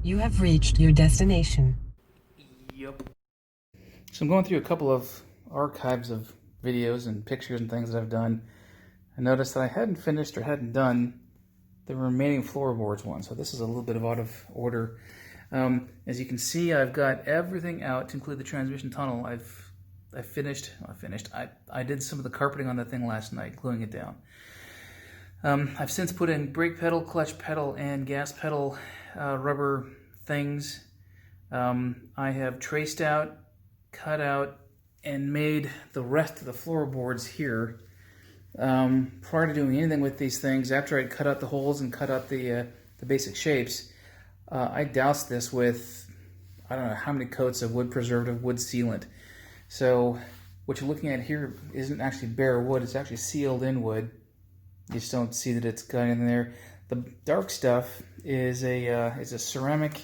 You have reached your destination. Yep. So I'm going through a couple of archives of videos and pictures and things that I've done. I noticed that I hadn't finished or hadn't done the remaining floorboards one. So this is a little bit of out of order. As you can see, I've got everything out to include the transmission tunnel. I did some of the carpeting on that thing last night, gluing it down. I've since put in brake pedal, clutch pedal, and gas pedal rubber things. I have traced out, cut out, and made the rest of the floorboards here. Prior to doing anything with these things, after I'd cut out the holes and cut out the basic shapes, I doused this with, I don't know how many coats of wood preservative, wood sealant. So what you're looking at here isn't actually bare wood, it's actually sealed in wood. You just don't see that it's got in there. The dark stuff is a ceramic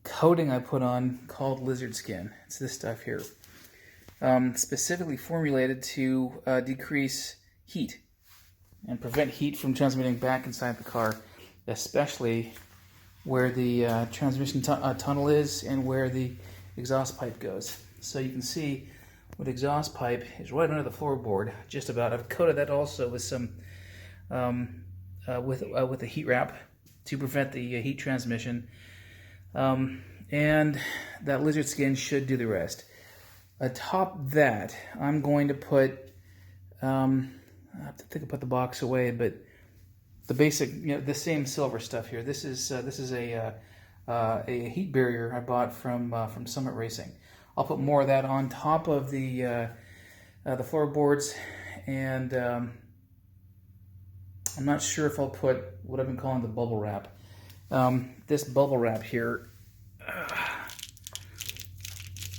coating I put on called lizard skin. It's this stuff here. Specifically formulated to decrease heat and prevent heat from transmitting back inside the car, especially where the transmission tunnel is and where the exhaust pipe goes. So you can see what exhaust pipe is right under the floorboard, just about. I've coated that also with some with a heat wrap to prevent the heat transmission, and that lizard skin should do the rest. Atop that, I'm going to put, I have to think about the box away, but the basic, the same silver stuff here. This is a heat barrier I bought from Summit Racing. I'll put more of that on top of the floorboards, and I'm not sure if I'll put what I've been calling the bubble wrap. This bubble wrap here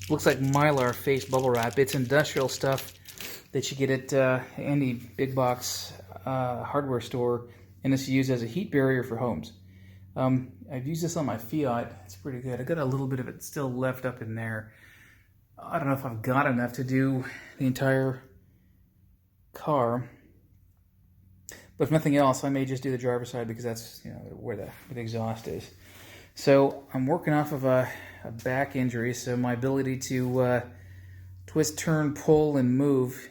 looks like Mylar face bubble wrap. It's industrial stuff that you get at any big box hardware store, and it's used as a heat barrier for homes. I've used this on my Fiat. It's pretty good. I got a little bit of it still left up in there. I don't know if I've got enough to do the entire car, but if nothing else, I may just do the driver's side because that's where the exhaust is. So I'm working off of a back injury, so my ability to twist, turn, pull, and move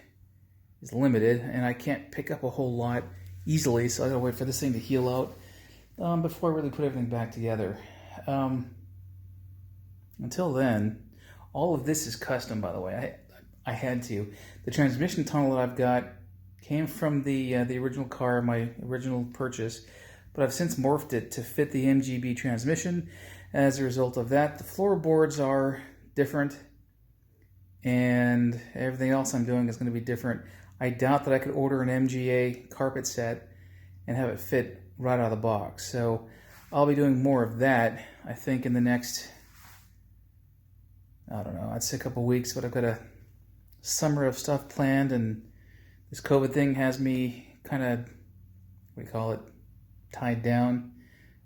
is limited, and I can't pick up a whole lot easily, so I gotta wait for this thing to heal out before I really put everything back together. Until then, all of this is custom, by the way. I had to. The transmission tunnel that I've got came from the original car, my original purchase, but I've since morphed it to fit the MGB transmission. As a result of that, the floorboards are different, and everything else I'm doing is going to be different. I doubt that I could order an MGA carpet set and have it fit right out of the box. So I'll be doing more of that, I think, in the next, I don't know, I'd say a couple weeks, but I've got a summer of stuff planned, and this COVID thing has me kind of, what do you call it, tied down,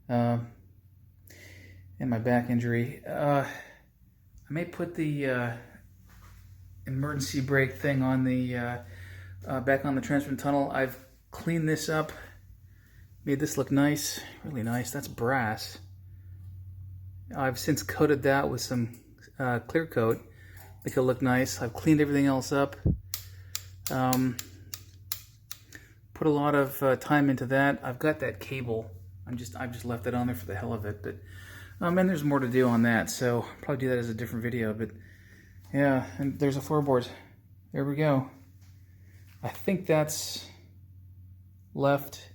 and my back injury. I may put the emergency brake thing on the back on the transmission tunnel. I've cleaned this up, made this look nice, really nice. That's brass. I've since coated that with some clear coat, make it look nice. I've cleaned everything else up. Put a lot of time into that. I've got that cable. I've just left it on there for the hell of it. But and there's more to do on that, so I'll probably do that as a different video. But yeah, and there's a floorboard. There we go. I think that's left,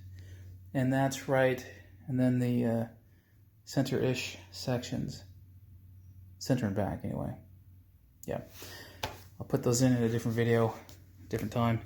and that's right, and then the center-ish sections, center and back anyway. Yeah, I'll put those in a different video, different time.